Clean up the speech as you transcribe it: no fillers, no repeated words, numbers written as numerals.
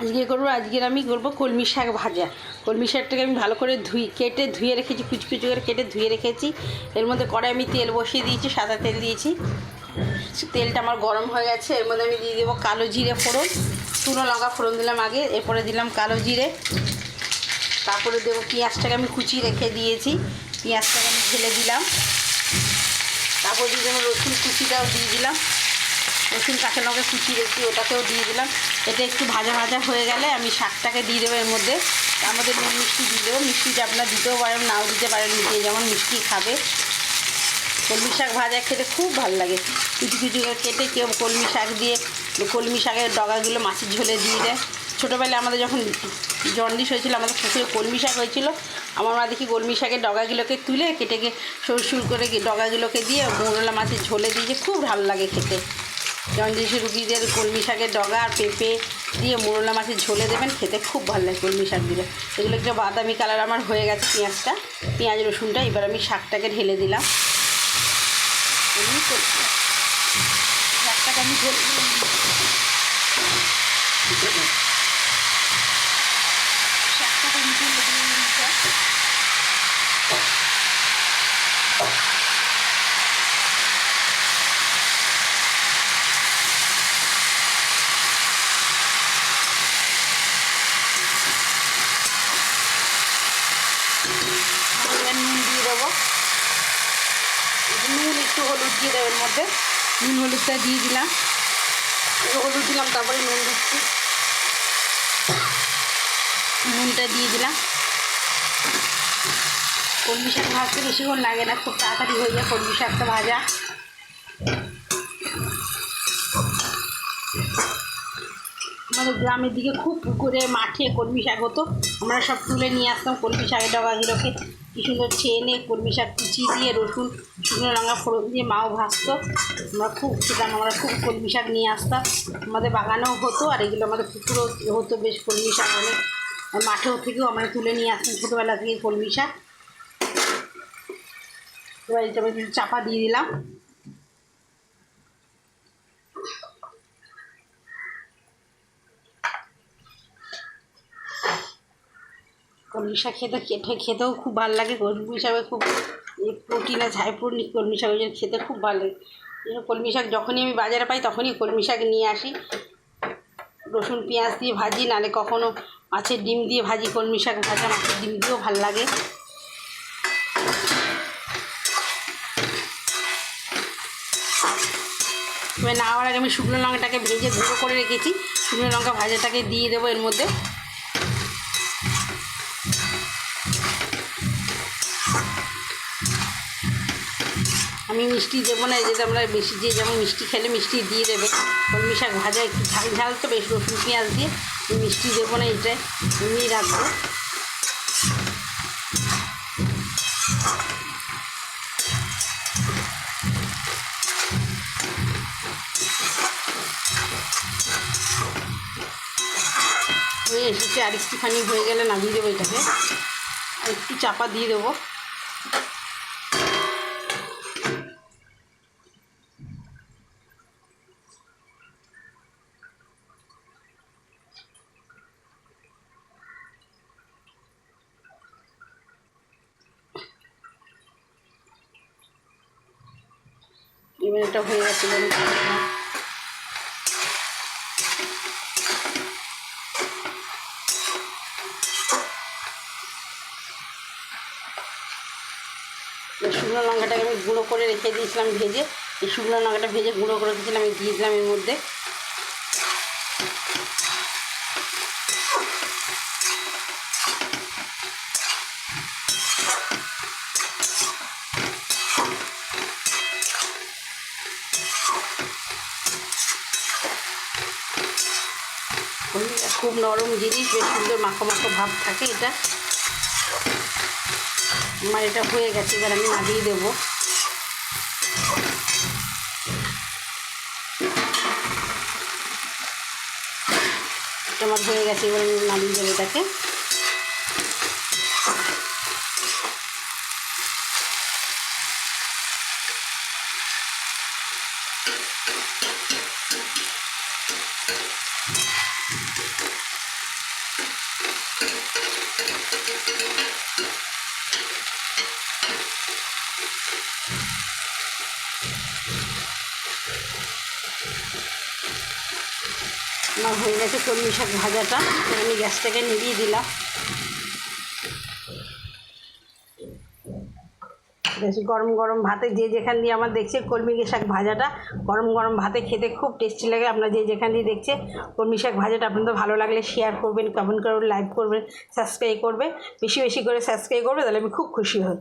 আজকের আমি করবো কলমি শাক ভাজা। কলমি শাকটাকে আমি ভালো করে ধুয়ে রেখেছি, কুচি কুচি করে কেটে ধুয়ে রেখেছি। এর মধ্যে কড়াই আমি তেল বসিয়ে দিয়েছি, সাদা তেল দিয়েছি। তেলটা আমার গরম হয়ে গেছে। এর মধ্যে আমি দিয়ে দেবো কালো জিরে ফোড়ন, শুকনো লঙ্কা ফোড়ন দিলাম আগে, এরপরে দিলাম কালো জিরে। তারপরে দেবো পেঁয়াজটাকে আমি কুচিয়ে রেখে দিয়েছি, পেঁয়াজটাকে আমি ঢেলে দিলাম। তারপর দিয়ে দেবো রসুন কুচিটাও দিয়ে দিলাম, রসুন কাঁচা লঙ্কা কুচি রেখে ওটাকেও দিয়ে দিলাম। এটা একটু ভাজা ভাজা হয়ে গেলে আমি শাকটাকে দিয়ে দেবো এর মধ্যে। তার মধ্যে নুন মিষ্টি দিয়ে দেবো। মিষ্টিটা আপনারা দিতেও পারেন, নাও দিতে পারেন, যে যেমন মিষ্টি খাবে। কলমি শাক ভাজা খেতে খুব ভালো লাগে। কুচি কুচি করে কেটে কেউ কলমি শাক দিয়ে, কলমি শাকের ডগাগুলো মাছের ঝোলে দিয়ে দেয়। ছোটোবেলায় আমাদের যখন জন্ডিস হয়েছিল, আমাদের শ্বশুরে কলমি শাক হয়েছিল, আমার মা দেখি কলমি শাকের ডগাগুলোকে তুলে কেটে সরু করে ডগাগুলোকে দিয়ে মোরলা মাছের ঝোলে দিয়ে খুব ভালো লাগে খেতে। জন্ডিসের রুগীদের কলমি শাকের ডগা আর পেঁপে দিয়ে মোরলা মাছের ঝোলে দেবেন, খেতে খুব ভালো লাগে কলমি শাক দিলে। এগুলো একটু বাদামি কালার আমার হয়ে গেছে পেঁয়াজ রসুনটা। এবার আমি শাকটাকে ঢেলে দিলাম। শাকটাকে আমি ঢেলে দিলাম। শাকটাকে আমি ঢেলে দিলাম। নুন দিয়ে দেবো, নুন একটু হলুদ দিয়ে দেবো। এর মধ্যে নুন হলুদটা দিয়ে দিলাম, হলুদ দিলাম, তারপরে নুন দিচ্ছি, নুনটা দিয়ে দিলাম। কলমি শাক ভাজতে বেশিক্ষণ লাগে না, খুব তাড়াতাড়ি হয়ে যায় কলমি শাকটা ভাজা। আমাদের গ্রামের দিকে খুব পুকুরে মাঠে কলমি শাক হতো, আমরা সব তুলে নিয়ে আসতাম কলমি শাকের ডগাগুলোকে। কি সুন্দর ছেনে কলমি শাক কুচি দিয়ে রসুন শুকনো লঙ্কা ফোড়ন দিয়ে মাও ভাজতো, আমরা খুব খেতাম। আমরা খুব কলমি শাক নিয়ে আসতাম, আমাদের বাগানেও হতো, আর এগুলো আমাদের পুকুরও হতো বেশ কলমি শাক অনেক। মাঠেও থেকেও আমরা তুলে নিয়ে আসতাম ছোটোবেলা থেকে কলমি শাক। এবার এটা আমি চাপা দিয়ে দিলাম। কলমি শাক খেতেও খুব ভালো লাগে। কলমি শাকে খুব প্রোটিন আছে, হাই প্রোটিন কলমি শাক, ওই জন্য খেতে খুব ভালো লাগে। কলমি শাক যখনই আমি বাজারে পাই তখনই কলমি শাক নিয়ে আসি, রসুন পেঁয়াজ দিয়ে ভাজি, নাহলে কখনও মাছের ডিম দিয়ে ভাজি। কলমি শাক ভাজা মাছের ডিম দিয়েও ভালো লাগে। এবার নামার আগে আমি শুকনো লঙ্কাটাকে ভেজে গুঁড়ো করে রেখেছি, শুকনো লঙ্কা ভাজাটাকে দিয়ে দেবো এর মধ্যে। আমি মিষ্টি দেবো না, যেটা আমরা বেশি যে যেমন মিষ্টি খেলে মিষ্টি দিয়ে দেবে। কলমি শাক ভাজা একটু ঝাল ঝাল তো বেশ, রসুন পেঁয়াজ দিয়ে মিষ্টি দেবো না, এটাই এমনি রাখবো। হয়ে এসেছে, আর একটুখানি হয়ে গেলে নামিয়ে দেবো এটাকে, আর একটু চাপা দিয়ে দেবো। এবার এটা হয়ে গেছে, শুকনো লঙ্কাটাকে আমি গুঁড়ো করে রেখে দিয়েছিলাম ভেজে, এই শুকনো লঙ্কাটা ভেজে গুঁড়ো করে দিয়েছিলাম, আমি দিয়ে দিলাম এর মধ্যে। খুব নরম জিনিস, বেশ সুন্দর মাখো মাখো ভাব থাকে এটা। আমার এটা হয়ে গেছে, এবার আমি নামিয়ে দেবো। এটা আমার হয়ে গেছে, এবার আমি নামিয়ে দেবো এটাকে। আমার হয়ে গেছে কলমি শাক ভাজাটা। আমি গ্যাসটাকে নিভিয়ে দিলাম। বেশ গরম গরম ভাতে যে যেখান দিয়ে আমার দেখছে কলমি শাক ভাজাটা গরম গরম ভাতে খেতে খুব টেস্টি লাগে। আপনারা যে যেখান দিয়ে দেখছে কলমি শাক ভাজাটা আপনাদের ভালো লাগলে শেয়ার করবেন, কমেন্ট করবেন, লাইক করবেন, সাবস্ক্রাইব করবে, বেশি বেশি করে সাবস্ক্রাইব করবে, তাহলে আমি খুব খুশি হই।